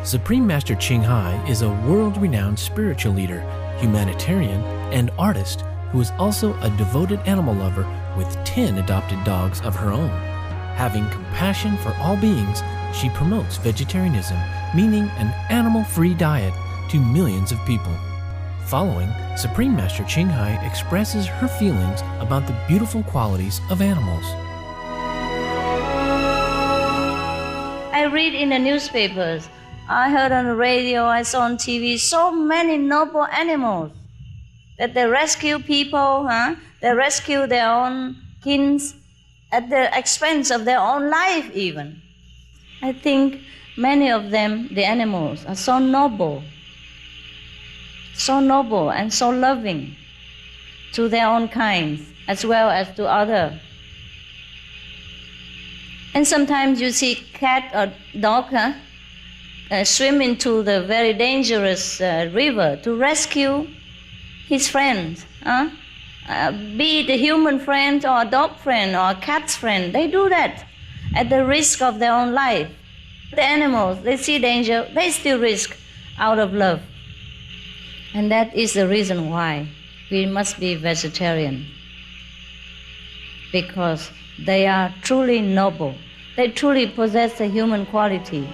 Supreme Master Ching Hai is a world-renowned spiritual leader, humanitarian, and artist who is also a devoted animal lover with 10 adopted dogs of her own. Having compassion for all beings, she promotes vegetarianism, meaning an animal-free diet, to millions of people. Following, Supreme Master Ching Hai expresses her feelings about the beautiful qualities of animals. I read in the newspapers, I heard on the radio, I saw on TV, so many noble animals that they rescue people, they rescue their own kins at the expense of their own life even. I think many of them, the animals, are so noble and so loving to their own kinds as well as to others. And sometimes you see cat or dog swim into the very dangerous river to rescue his friends. Be it a human friend or a dog friend or a cat's friend, they do that at the risk of their own life. The animals, they see danger, they still risk out of love. And that is the reason why we must be vegetarian. Because they are truly noble. They truly possess a human quality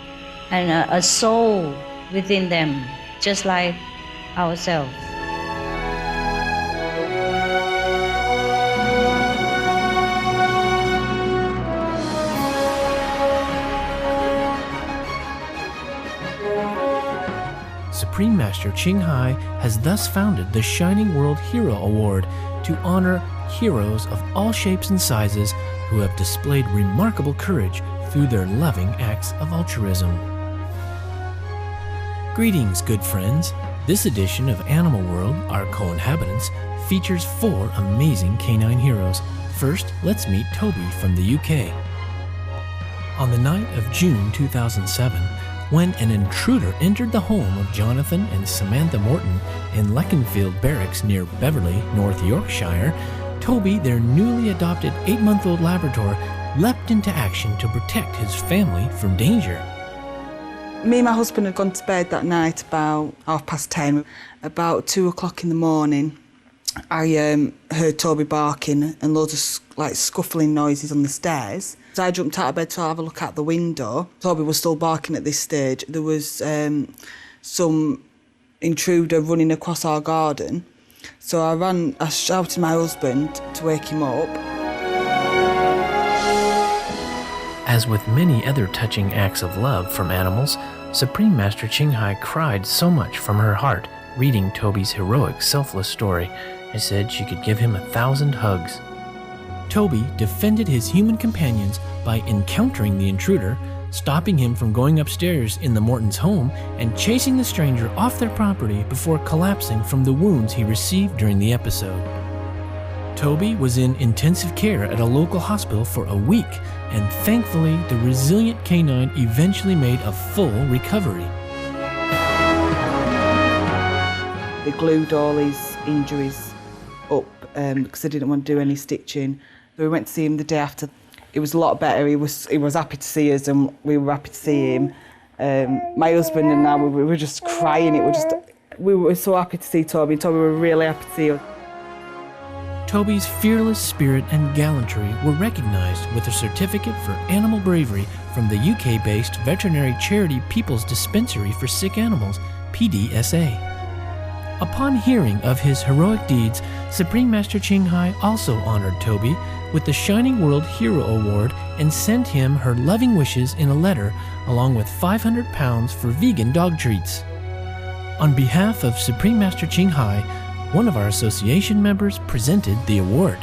and a soul within them, just like ourselves. Supreme Master Ching Hai has thus founded the Shining World Hero Award to honor heroes of all shapes and sizes who have displayed remarkable courage through their loving acts of altruism. Greetings, good friends. This edition of Animal World, Our Co-Inhabitants, features 4 amazing canine heroes. First, let's meet Toby from the UK. On the night of June 2007, when an intruder entered the home of Jonathan and Samantha Morton in Leconfield Barracks near Beverley, North Yorkshire, Toby, their newly adopted 8-month-old Labrador, leapt into action to protect his family from danger. Me and my husband had gone to bed that night about 10:30. About 2 o'clock in the morning, I heard Toby barking and loads of scuffling noises on the stairs. So I jumped out of bed to have a look out the window. Toby was still barking at this stage. There was some intruder running across our garden. So I shouted to my husband to wake him up. As with many other touching acts of love from animals, Supreme Master Ching Hai cried so much from her heart reading Toby's heroic, selfless story, and said she could give him 1,000 hugs. Toby defended his human companions by encountering the intruder, stopping him from going upstairs in the Mortons' home, and chasing the stranger off their property before collapsing from the wounds he received during the episode. Toby was in intensive care at a local hospital for a week, and thankfully the resilient canine eventually made a full recovery. They glued all his injuries up because they didn't want to do any stitching. So we went to see him the day after. It was a lot better. He was happy to see us, and we were happy to see him. My husband and I, we were just crying. We were so happy to see Toby. Toby were really happy to see us. Toby's fearless spirit and gallantry were recognized with a certificate for animal bravery from the UK-based veterinary charity People's Dispensary for Sick Animals, PDSA. Upon hearing of his heroic deeds, Supreme Master Ching Hai also honored Toby with the Shining World Hero Award and sent him her loving wishes in a letter, along with £500 for vegan dog treats. On behalf of Supreme Master Ching Hai, one of our association members presented the award.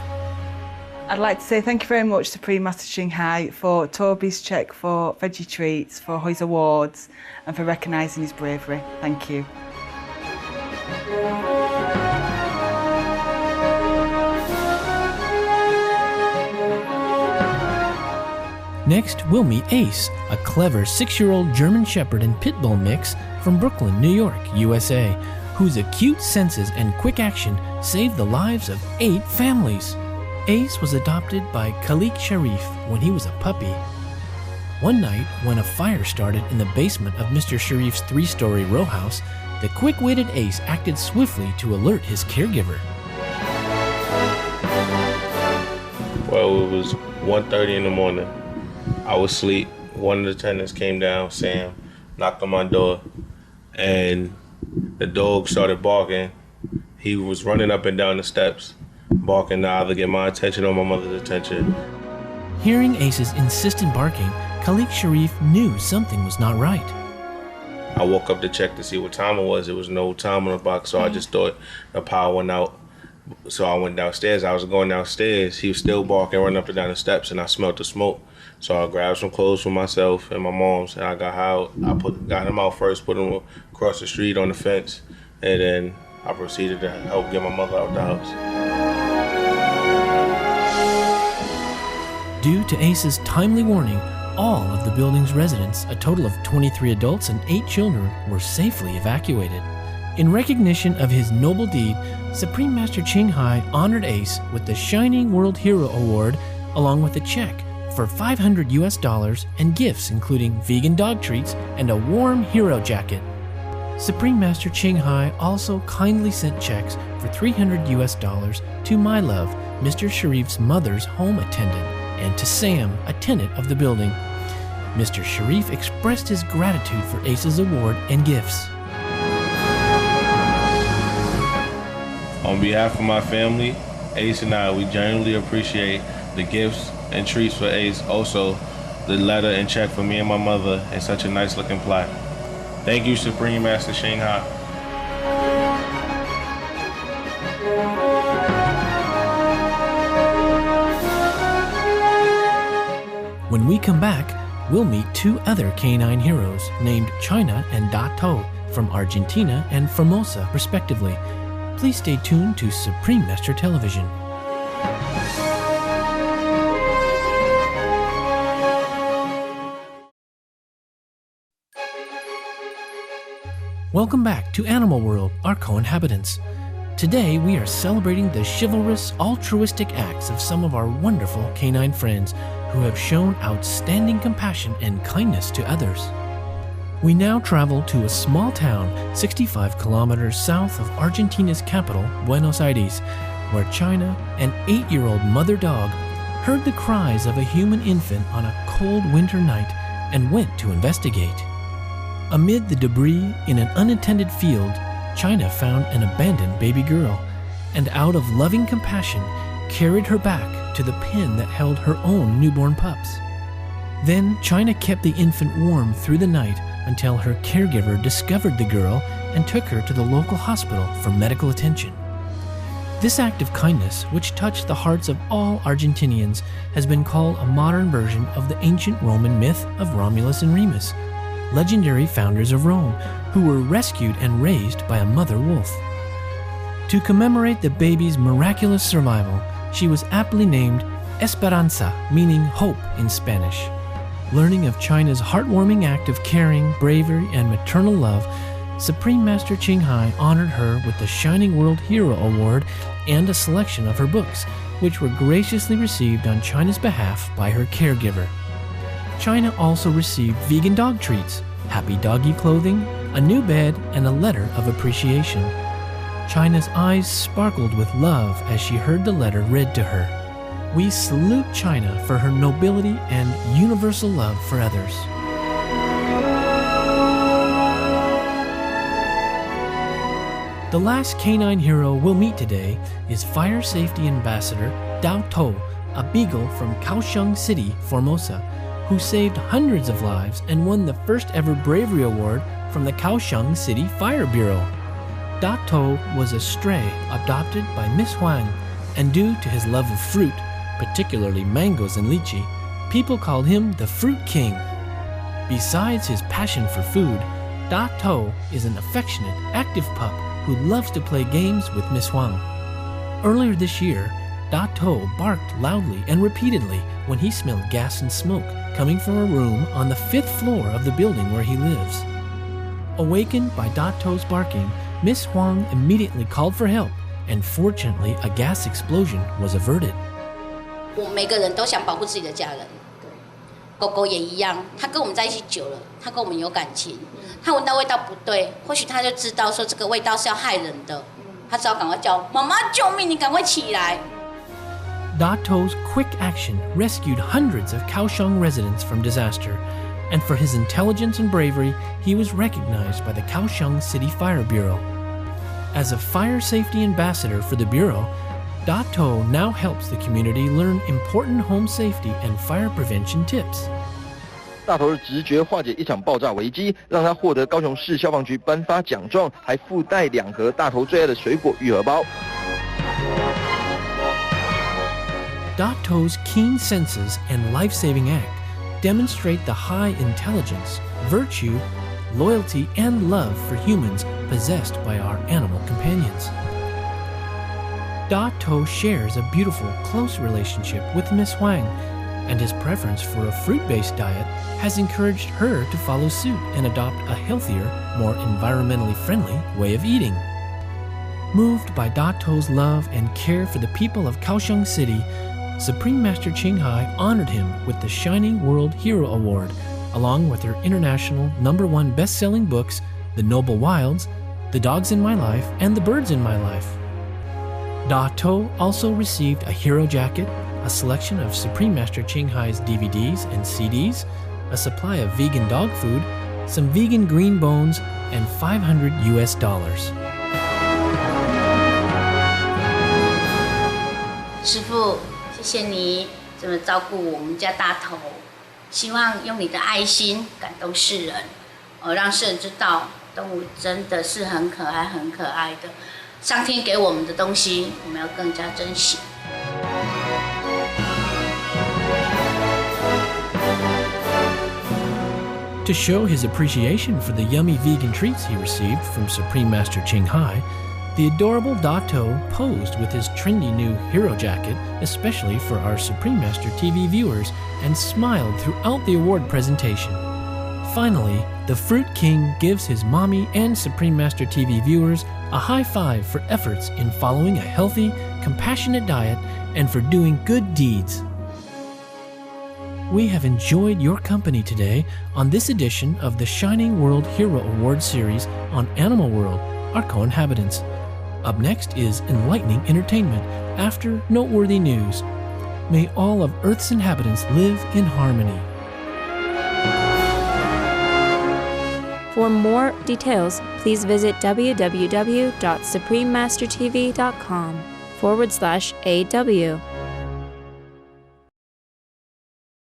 I'd like to say thank you very much, Supreme Master Ching Hai, for Toby's cheque for veggie treats, for his awards, and for recognising his bravery. Thank you. Next, we'll meet Ace, a clever 6-year-old German Shepherd and Pit Bull mix from Brooklyn, New York, USA, whose acute senses and quick action saved the lives of 8 families. Ace was adopted by Khalik Sharif when he was a puppy. One night, when a fire started in the basement of Mr. Sharif's 3-story row house, the quick-witted Ace acted swiftly to alert his caregiver. Well, it was 1:30 in the morning. I was asleep. One of the tenants came down, Sam, knocked on my door, and the dog started barking. He was running up and down the steps, barking to either get my attention or my mother's attention. Hearing Ace's insistent barking, Khalik Sharif knew something was not right. I woke up to check to see what time it was. There was no time on the box, so I just thought the power went out. So I went downstairs. I was going downstairs. He was still barking, running up and down the steps, and I smelled the smoke. So I grabbed some clothes for myself and my mom's, and I got out. Got him out first, put him across the street on the fence, and then I proceeded to help get my mother out the house. Due to Ace's timely warning, all of the building's residents, a total of 23 adults and 8 children, were safely evacuated. In recognition of his noble deed, Supreme Master Ching Hai honored Ace with the Shining World Hero Award, along with a check for $500 and gifts including vegan dog treats and a warm hero jacket. Supreme Master Ching Hai also kindly sent checks for $300 to My Love, Mr. Sharif's mother's home attendant, and to Sam, a tenant of the building. Mr. Sharif expressed his gratitude for Ace's award and gifts. On behalf of my family, Ace and I, we genuinely appreciate the gifts and treats for Ace. Also, the letter and check for me and my mother, and such a nice looking plaque. Thank you, Supreme Master Ching Hai. When we come back, we'll meet 2 other canine heroes named China and Da Tou from Argentina and Formosa, respectively. Please stay tuned to Supreme Master Television. Welcome back to Animal World, our co-inhabitants. Today we are celebrating the chivalrous, altruistic acts of some of our wonderful canine friends who have shown outstanding compassion and kindness to others. We now travel to a small town 65 kilometers south of Argentina's capital, Buenos Aires, where China, an 8-year-old mother dog, heard the cries of a human infant on a cold winter night and went to investigate. Amid the debris in an unattended field, China found an abandoned baby girl, and out of loving compassion, carried her back to the pen that held her own newborn pups. Then China kept the infant warm through the night until her caregiver discovered the girl and took her to the local hospital for medical attention. This act of kindness, which touched the hearts of all Argentinians, has been called a modern version of the ancient Roman myth of Romulus and Remus, legendary founders of Rome, who were rescued and raised by a mother wolf. To commemorate the baby's miraculous survival, she was aptly named Esperanza, meaning hope in Spanish. Learning of China's heartwarming act of caring, bravery, and maternal love, Supreme Master Ching Hai honored her with the Shining World Hero Award and a selection of her books, which were graciously received on China's behalf by her caregiver. China also received vegan dog treats, happy doggy clothing, a new bed, and a letter of appreciation. China's eyes sparkled with love as she heard the letter read to her. We salute China for her nobility and universal love for others. The last canine hero we'll meet today is Fire Safety Ambassador Da Tou, a beagle from Kaohsiung City, Formosa, who saved hundreds of lives and won the first ever bravery award from the Kaohsiung City Fire Bureau. Da Tou was a stray adopted by Miss Huang, and due to his love of fruit, particularly mangoes and lychee, people called him the Fruit King. Besides his passion for food, Da Tou is an affectionate, active pup who loves to play games with Miss Huang. Earlier this year, Da Tou barked loudly and repeatedly when he smelled gas and smoke coming from a room on the 5th floor of the building where he lives. Awakened by Da Tou's barking, Miss Huang immediately called for help, and fortunately, a gas explosion was averted. 我们每个人都想保护自己的家人，狗狗也一样，它跟我们在一起久了，它跟我们有感情，它闻到味道不对，或许它就知道说这个味道是要害人的，它只好赶快叫妈妈救命，你赶快起来。Da Tou's quick action rescued hundreds of Kaohsiung residents from disaster, and for his intelligence and bravery, he was recognized by the Kaohsiung City Fire Bureau. As a fire safety ambassador for the Bureau, Da Tou now helps the community learn important home safety and fire prevention tips. 大头的直觉化解一场爆炸危机，让他获得高雄市消防局颁发奖状，还附带2盒大头最爱的水果玉荷包。Da Tou's keen senses and life-saving act demonstrate the high intelligence, virtue, loyalty, and love for humans possessed by our animal companions. Da Tou shares a beautiful, close relationship with Miss Huang, and his preference for a fruit-based diet has encouraged her to follow suit and adopt a healthier, more environmentally friendly way of eating. Moved by Da Tou's love and care for the people of Kaohsiung City, Supreme Master Ching Hai honored him with the Shining World Hero Award, along with her international #1 best-selling books, The Noble Wilds, The Dogs in My Life, and The Birds in My Life. Da Tou also received a hero jacket, a selection of Supreme Master Ching Hai's DVDs and CDs, a supply of vegan dog food, some vegan green bones, and $500 US. 师父，谢谢你这么照顾我们家大头，希望用你的爱心感动世人，让世人知道动物真的是很可爱、很可爱的。上天给我们的东西，我们要更加珍惜。To show his appreciation for the yummy vegan treats he received from Supreme Master Ching Hai, the adorable Da Tou posed with his trendy new hero jacket, especially for our Supreme Master TV viewers, and smiled throughout the award presentation. Finally, the Fruit King gives his mommy and Supreme Master TV viewers a high five for efforts in following a healthy, compassionate diet and for doing good deeds. We have enjoyed your company today on this edition of the Shining World Hero Award series on Animal World, our co-inhabitants. Up next is enlightening entertainment after noteworthy news. May all of Earth's inhabitants live in harmony. For more details, please visit www.suprememastertv.com/AW.